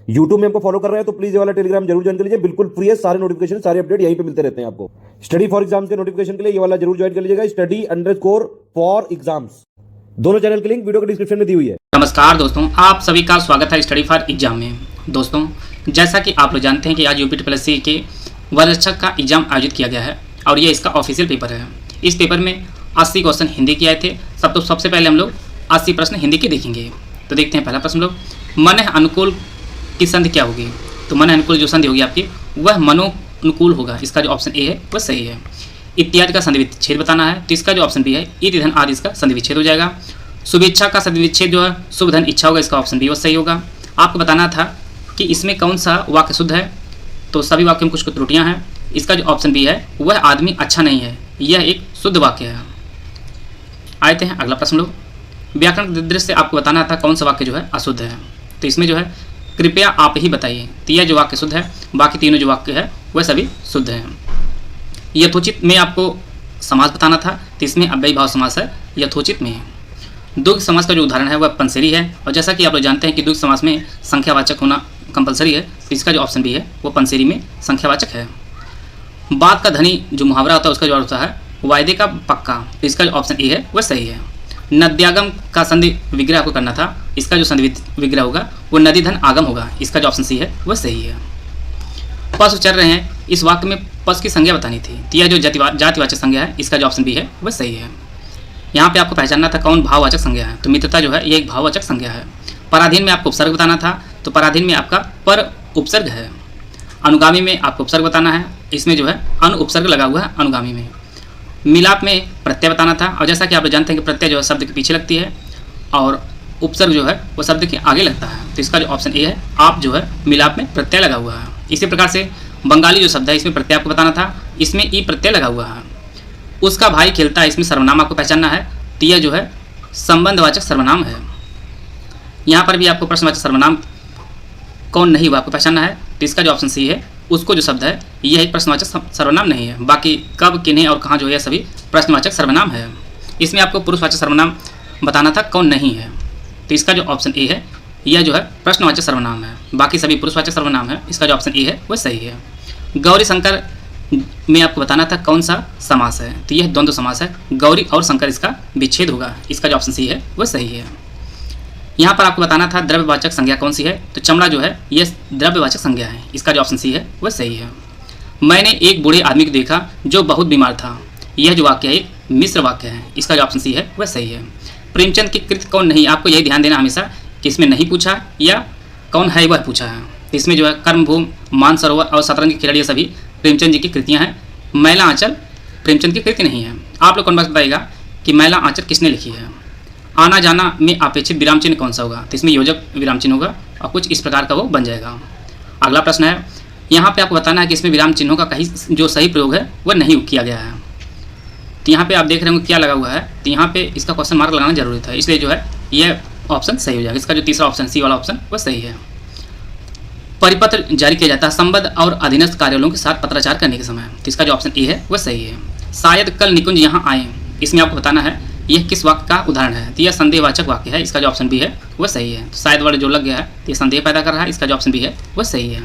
YouTube में हमको follow कर रहे हैं तो प्लीज ये वाला टेलीग्राम जरूर ज्वाइन कर लीजिए, बिल्कुल फ्री है। सारे नोटिफिकेशन सारे अपडेट यहीं पे मिलते रहते हैं आपको। स्टडी फॉर एग्जाम्स के नोटिफिकेशन के लिए ये वाला जरूर ज्वाइन कर लीजिएगा, study_for_exams। दोनों चैनल की लिंक वीडियो के डिस्क्रिप्शन में दी हुई है। नमस्कार दोस्तों, आप सभी का स्वागत है स्टडी फॉर एग्जाम में। दोस्तों, जैसा कि आप लोग जानते हैं कि आज यूपीटीपीएससी के वरिष्ठक का एग्जाम आयोजित किया गया है और ये इसका ऑफिशियल पेपर है। इस पेपर में 80 क्वेश्चन हिंदी के आए थे। सबसे पहले हम लोग 80 प्रश्न हिंदी के देखेंगे। तो देखते हैं पहला प्रश्न लोग, मन अनुकूल की संधि क्या होगी? तो मन अनुकूल जो संधि होगी आपकी वह मनोनुकूल होगा। इसका जो ऑप्शन ए है वह सही है। इत्यादि का संधि विच्छेद बताना है तो इसका जो ऑप्शन बी है इति धन आदि इसका संधि विच्छेद हो जाएगा। शुभेच्छा का संधि विच्छेद जो है शुभ धन इच्छा होगा, इसका ऑप्शन बी वो सही होगा। आपको बताना था कि इसमें कौन सा वाक्य शुद्ध है, तो सभी वाक्यों में कुछ त्रुटियां हैं। इसका जो ऑप्शन बी है वह आदमी अच्छा नहीं है, यह एक शुद्ध वाक्य है। आते हैं अगला प्रश्न लोग, व्याकरण के दृष्टि से आपको बताना था कौन सा वाक्य जो है अशुद्ध है। तो इसमें जो है कृपया आप ही बताइए, तो यह जो वाक्य शुद्ध है, बाकी तीनों जो वाक्य है वह सभी शुद्ध हैं। यथोचित में आपको समास बताना था, तो इसमें अव्ययी भाव समास है, यथोचित में है। द्वंद्व समास का जो उदाहरण है वह पंसेरी है, और जैसा कि आप लोग जानते हैं कि द्वंद्व समास में संख्यावाचक होना कंपलसरी है, तो इसका जो ऑप्शन बी है वो पंसेरी में संख्यावाचक है। बात का धनी जो मुहावरा होता है उसका जो होता है वायदे का पक्का, तो इसका जो ऑप्शन ए है वह सही है। नद्यागम का संधि विग्रह को करना था, इसका जो संधि विग्रह होगा वो नदी धन आगम होगा, इसका जो ऑप्शन सी है वह सही है। पशु चल रहे हैं, इस वाक्य में पशु की संज्ञा बतानी थी, तो यह जो जातिवाचक संज्ञा है इसका जो ऑप्शन बी है वह सही है। यहाँ पे आपको पहचानना था कौन भाववाचक संज्ञा है, तो मित्रता जो है यह एक भाववाचक संज्ञा है। पराधीन में आपको उपसर्ग बताना था, तो पराधीन में आपका पर उपसर्ग है। अनुगामी में आपको उपसर्ग बताना है, इसमें जो है अनु उपसर्ग लगा हुआ है अनुगामी में। मिलाप में प्रत्यय बताना था, और जैसा कि आप लोग जानते हैं कि प्रत्यय जो है शब्द के पीछे लगती है और उपसर्ग जो है वो शब्द के आगे लगता है, तो इसका जो ऑप्शन ए है आप जो है मिलाप में प्रत्यय लगा हुआ है। इसी प्रकार से बंगाली जो शब्द है इसमें प्रत्यय आपको बताना था, इसमें ई प्रत्यय लगा हुआ है। उसका भाई खेलता है, इसमें सर्वनाम आपको पहचानना है, तो यह जो है संबंधवाचक सर्वनाम है। यहाँ पर भी आपको प्रश्नवाचक सर्वनाम कौन नहीं हुआ आपको पहचानना है, तो इसका जो ऑप्शन सी है उसको जो शब्द है यह एक प्रश्नवाचक सर्वनाम नहीं है। बाकी कब, किन्हें और कहाँ जो है सभी प्रश्नवाचक सर्वनाम है। इसमें आपको पुरुषवाचक सर्वनाम बताना था कौन नहीं है, तो इसका जो ऑप्शन ए है यह जो है प्रश्नवाचक सर्वनाम है। बाकी सभी पुरुषवाचक सर्वनाम है, इसका जो ऑप्शन ए है वह सही है। गौरी शंकर में आपको बताना था कौन सा समास है, तो यह द्वंद्व समास है। गौरी और शंकर इसका विच्छेद होगा, इसका जो ऑप्शन सी है वह सही है। यहाँ पर आपको बताना था द्रव्यवाचक संज्ञा कौन सी है, तो चमड़ा जो है यह द्रव्यवाचक संज्ञा है, इसका जो ऑप्शन सी है वह सही है। मैंने एक बूढ़े आदमी को देखा जो बहुत बीमार था, यह जो वाक्य है एक मिश्र वाक्य है, इसका जो ऑप्शन सी है वह सही है। प्रेमचंद की कृति कौन नहीं, आपको यही ध्यान देना हमेशा कि इसमें नहीं पूछा या कौन है वह पूछा है। तो इसमें जो है कर्मभूमि, मानसरोवर और शतरंज की खिलाड़ी सभी प्रेमचंद जी की कृतियाँ हैं। मैला आंचल प्रेमचंद की कृति नहीं है। आप लोग कौन बात बताइएगा कि मैला आंचल किसने लिखी है। आना जाना में अपेक्षित विराम चिन्ह कौन सा होगा, तो इसमें योजक विराम चिन्ह होगा और कुछ इस प्रकार का वो बन जाएगा। अगला प्रश्न है, यहाँ पे आपको बताना है कि इसमें विराम चिन्हों का कहीं जो सही प्रयोग है वह नहीं किया गया है। तो यहाँ पे आप देख रहे होंगे क्या लगा हुआ है, तो यहाँ पे इसका क्वेश्चन मार्क लगाना जरूरी था, इसलिए जो है यह ऑप्शन सही हो जाएगा। इसका जो तीसरा ऑप्शन सी वाला ऑप्शन वह सही है। परिपत्र जारी किया जाता है संबद्ध और अधीनस्थ कार्यालयों के साथ पत्राचार करने के समय, तो इसका जो ऑप्शन ए है वह सही है। शायद कल निकुंज यहाँ आए, इसमें आपको बताना है यह किस वाक्य का उदाहरण है, तो यह संदेहवाचक वाक्य है, इसका जो ऑप्शन बी है वह सही है। तो शायद वर्ड जो लग गया है तो यह संदेह पैदा कर रहा है, इसका जो ऑप्शन बी है वह सही है।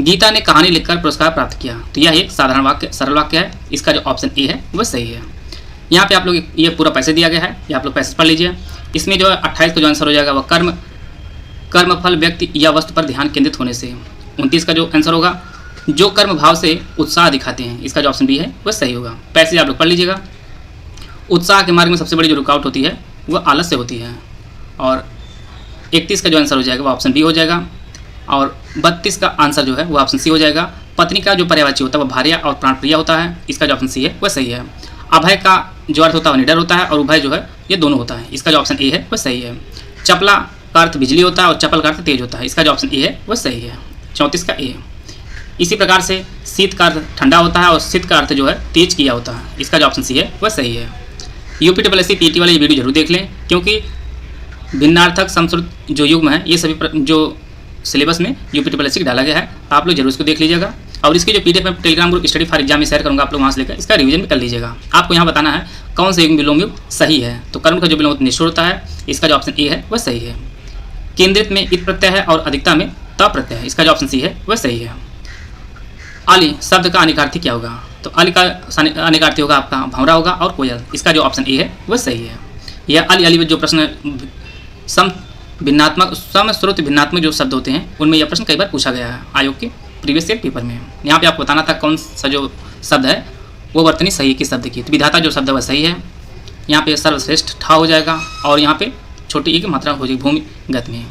गीता ने कहानी लिखकर पुरस्कार प्राप्त किया, तो यह एक साधारण वाक्य सरल वाक्य है, इसका जो ऑप्शन ए है वह सही है। यहाँ पे आप लोग ये पूरा पैसे दिया गया है, ये आप लोग पैसे पढ़ लीजिए। इसमें जो है 28 का जो आंसर हो जाएगा वह कर्मफल व्यक्ति या वस्तु पर ध्यान केंद्रित होने से। 29 का जो आंसर होगा जो कर्म भाव से उत्साह दिखाते हैं, इसका जो ऑप्शन बी है वह सही होगा। पैसे आप लोग पढ़ लीजिएगा। उत्साह के मार्ग में सबसे बड़ी जो रुकावट होती है वह आलस्य होती है। और 31 का जो आंसर हो जाएगा वह ऑप्शन बी हो जाएगा, और 32 का आंसर जो है वह ऑप्शन सी हो जाएगा। पत्नी का जो पर्यायवाची होता है वह भार्या और प्राणप्रिय होता है, इसका जो ऑप्शन सी है वह सही है। अभय का जो अर्थ होता है वह निडर होता है, और उभय जो है ये दोनों होता है, इसका जो ऑप्शन ए है वह सही है। चपला का अर्थ बिजली होता है और चपल का अर्थ तेज होता है, इसका जो ऑप्शन ए है वह सही है। 34 का ए। इसी प्रकार से शीत का अर्थ ठंडा होता है और शीत का अर्थ जो है तेज किया होता है, इसका जो ऑप्शन सी है वह सही है। यूपीटीपीएससी पीटी वाले ये वीडियो जरूर देख लें, क्योंकि भिन्नार्थक संस्कृत जो युग्म है ये सभी जो सिलेबस में यूपीटीपीएससी डाला गया है, आप लोग जरूर इसको देख लीजिएगा। और इसकी जो पीडीएफ में Telegram group study for exam में शेयर करूँगा, आप लोग वहाँ से लेकर इसका रिवीजन भी कर लीजिएगा। आपको यहाँ बताना है कौन सा युग्म विलोम युग सही है, तो कर्म का जो विलोम निष्ठुर होता है, इसका जो ऑप्शन ए है वह सही है। केंद्रित में इत प्रत्यय है और अधिकता में त प्रत्यय है, इसका जो ऑप्शन सी है वह सही है। अली शब्द का अनिकार्थी क्या होगा? तो अली का अनिकार्थी होगा आपका भंवरा होगा और कोयल, इसका जो ऑप्शन ए है वह सही है। यह अली अली जो प्रश्न समश्रुत भिन्नात्मक जो शब्द होते हैं उनमें यह प्रश्न कई बार पूछा गया है आयोग के प्रीवियस ईयर पेपर में। यहाँ पे आपको बताना था कौन सा जो शब्द है वो वर्तनी सही है किस शब्द की। तो विधाता जो शब्द है वह सही है। यहाँ पे सर्वश्रेष्ठ ठा हो जाएगा और यहाँ पे छोटी ई की मात्रा हो जाएगी भूमिगत में।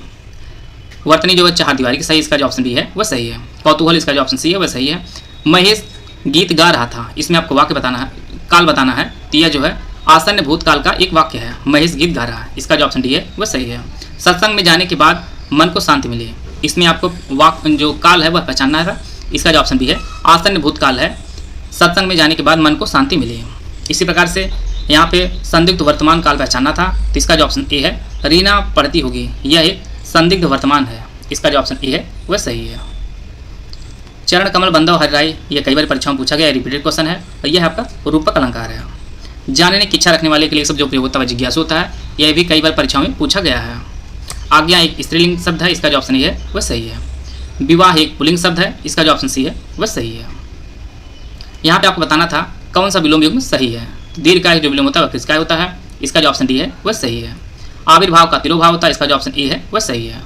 वर्तनी जो है चार दीवारी की सही, इसका जो ऑप्शन बी है वह सही है। कौतूहल इसका जो ऑप्शन सी है वह सही है। महेश गीत गा रहा था, इसमें आपको वाक्य बताना है, काल बताना है। तो यह जो है आसन्न भूतकाल का एक वाक्य है, महेश गीत गा रहा है, इसका जो ऑप्शन डी है वह सही है। सत्संग में जाने के बाद मन को शांति मिली, इसमें आपको वाक्य जो काल है वह पहचानना है, इसका जो ऑप्शन बी है आसन्न भूतकाल है, सत्संग में जाने के बाद मन को शांति मिली। इसी प्रकार से यहाँ पे संदिग्ध वर्तमान काल पहचानना था, तो इसका जो ऑप्शन ए है रीना पढ़ती होगी, यह एक संदिग्ध वर्तमान है, इसका जो ऑप्शन ए है वह सही है। चरण कमल बंधव हरिराई, यह कई बार परीक्षाओं में पूछा गया, रिपीटेड क्वेश्चन है और यह आपका रूपक अलंकार है। जानने की इच्छा रखने वाले के लिए सब जो प्रयोग होता है जिज्ञासु होता है, यह भी कई बार परीक्षाओं में पूछा गया है। आज्ञा एक स्त्रीलिंग शब्द है, इसका जो ऑप्शन ए है वह सही है। विवाह एक पुल्लिंग शब्द है, इसका जो ऑप्शन सी है वह सही है। यहाँ पे आपको बताना था कौन सा विलोम युग्म सही है। दीर्घकाय जो विलोम होता है वह किसका होता है, इसका जो ऑप्शन डी है वह सही है। आविर्भाव का तिरोभाव होता है, इसका जो ऑप्शन ए है वह सही है।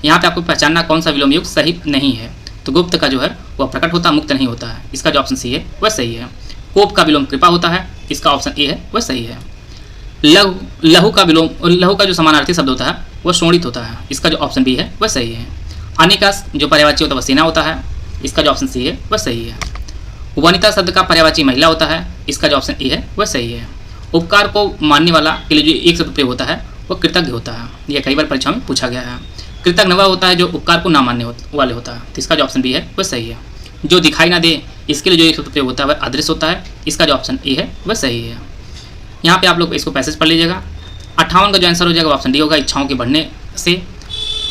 यहाँ पे आपको पहचानना कौन सा विलोम युग सही नहीं है, तो गुप्त का जो है वह प्रकट होता है, मुक्त नहीं होता है, इसका जो ऑप्शन सी है वह सही है। कोप का विलोम कृपा होता है, इसका ऑप्शन ए है वह सही है। लहू का विलोम, लहू का जो समानार्थी शब्द होता है वह शोणित होता है, इसका जो ऑप्शन बी है वह सही है। अनिका जो पर्यायवाची होता है वह सेना होता है, इसका जो ऑप्शन सी है वह सही है। वनिता शब्द का पर्यायवाची महिला होता है, इसका जो ऑप्शन ए है वह सही है। उपकार को मानने वाला के लिए जो एक शब्द प्रयोग होता है वह कृतज्ञ होता है, यह कई बार परीक्षाओं में पूछा गया है। कृतज्ञ वह होता है जो उपकार को ना मानने वाले होता है, तो इसका जो ऑप्शन बी है वह सही है। जो दिखाई ना दे, इसके लिए जो एक शब्द प्रयोग होता है वह अदृश्य होता है, इसका जो ऑप्शन ए है वह सही है। यहाँ पे आप लोग इसको पैसेज पढ़ लीजिएगा। 58 का जो आंसर हो जाएगा ऑप्शन डी होगा, इच्छाओं के बढ़ने से,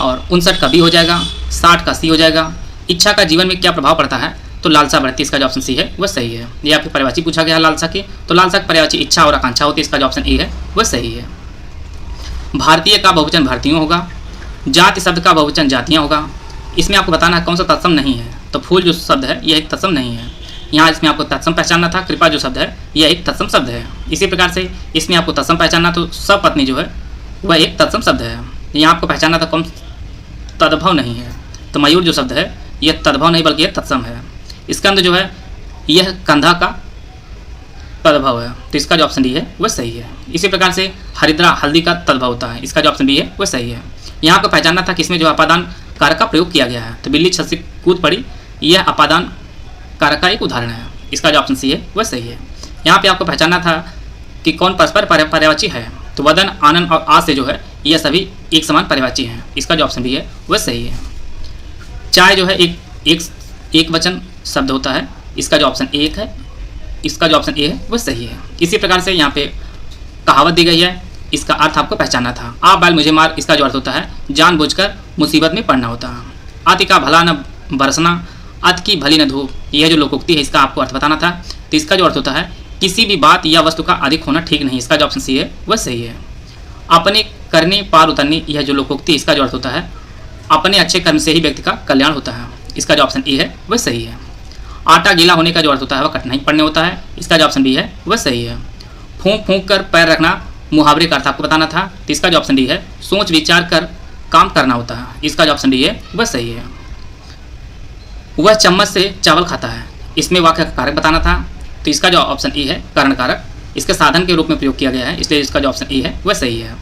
और 59 का बी हो जाएगा, 60 का सी हो जाएगा। इच्छा का जीवन में क्या प्रभाव पड़ता है, तो लालसा बढ़ती, इसका जो ऑप्शन सी है वह सही है। ये आपकी पर्यायवाची पूछा गया है लालसा की, तो लालसा की पर्यायवाची इच्छा और आकांक्षा होती है, इसका जो ऑप्शन ए है वह सही है। भारतीय का बहुवचन भारतीयों होगा, जाति शब्द का बहुवचन जातियाँ होगा। इसमें आपको बताना है कौन सा तत्सम नहीं है, तो फूल जो शब्द है यह एक तत्सम नहीं है। यहाँ इसमें आपको तत्सम पहचानना था, कृपा जो शब्द है यह एक तत्सम शब्द है। इसी प्रकार से इसमें आपको तत्सम पहचानना, तो सपत्नी जो है वह एक तत्सम शब्द है। यहाँ आपको पहचानना था कौन तद्भव नहीं है, तो मयूर जो शब्द है यह तद्भव नहीं बल्कि यह तत्सम है। इसके अंदर जो है यह कंधा का तद्भव है, तो इसका जो ऑप्शन डी है वह सही है। इसी प्रकार से हरिद्रा हल्दी का तद्भव होता है, इसका जो ऑप्शन बी है वह सही है। यहाँ आपको पहचानना था कि इसमें जो अपादान कारक का प्रयोग किया गया है, तो बिल्ली छत से कूद पड़ी, यह अपादान कारक का एक उदाहरण है, इसका जो ऑप्शन सी है वह सही है। यहाँ पे आपको पहचानना था कि कौन परस्पर पर्यायवाची है, तो वदन आनंद और आ से जो है यह सभी एक समान पर्यायवाची हैं, इसका जो ऑप्शन बी है वह सही है। चाय जो है एक वचन शब्द होता है, इसका जो ऑप्शन एक है, इसका जो ऑप्शन ए है वह सही है। इसी प्रकार से यहाँ पे कहावत दी गई है, इसका अर्थ आपको पहचानना था। आप बैल मुझे मार, इसका जो अर्थ होता है जानबूझकर मुसीबत में पड़ना होता है। अति का भला न बरसना, अति की भली न धूप, यह जो लोकोक्ति है इसका आपको अर्थ बताना था, तो इसका जो अर्थ होता है किसी भी बात या वस्तु का अधिक होना ठीक नहीं, इसका जो ऑप्शन सी है वह सही है। अपने करने पार उतरने, यह जो लोकोक्ति है इसका जो अर्थ होता है अपने अच्छे कर्म से ही व्यक्ति का कल्याण होता है, इसका जो ऑप्शन ए है वह सही है। आटा गीला होने का जो अर्थ होता है वह कठिनाई पड़ने होता है, इसका जो ऑप्शन बी है वह सही है। फूंक फूंक कर पैर रखना, मुहावरे का अर्थ आपको बताना था, तो इसका जो ऑप्शन डी है सोच विचार कर काम करना होता है, इसका जो ऑप्शन डी है वह सही है। वह चम्मच से चावल खाता है, इसमें वाक्य का कारक बताना था, तो इसका जो ऑप्शन ए है कारण कारक, इसके साधन के रूप में प्रयोग किया गया है, इसलिए इसका जो ऑप्शन ए है वह सही है।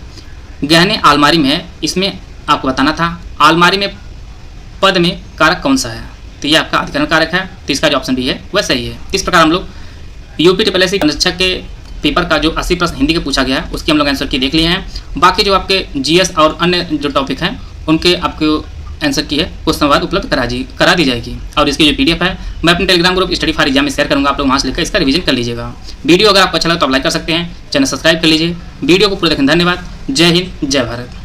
गहने अलमारी में है, इसमें आपको बताना था अलमारी में पद में कारक कौन सा है, तो ये आपका अधिकरण कारक है, तो इसका जो ऑप्शन बी है वह सही है। इस प्रकार हम लोग यूपीटीपीएससी अनुच्छेद के पेपर का जो 80 प्रश्न हिंदी के पूछा गया है उसके हम लोग आंसर की देख लिए हैं। बाकी जो आपके जीएस और अन्य जो टॉपिक हैं उनके आपको आंसर की है क्वेश्चन बाद उपलब्ध करा दी जाएगी। और इसकी जो पीडीएफ है मैं अपने Telegram group study for exam में शेयर करूँगा, आप लोग वहाँ से लेकर इसका रिवीजन कर लीजिएगा। वीडियो अगर आपको अच्छा लगा तो आप लाइक कर सकते हैं, चैनल सब्सक्राइब कर लीजिए। वीडियो को पूरा देखें, धन्यवाद। जय हिंद, जय भारत।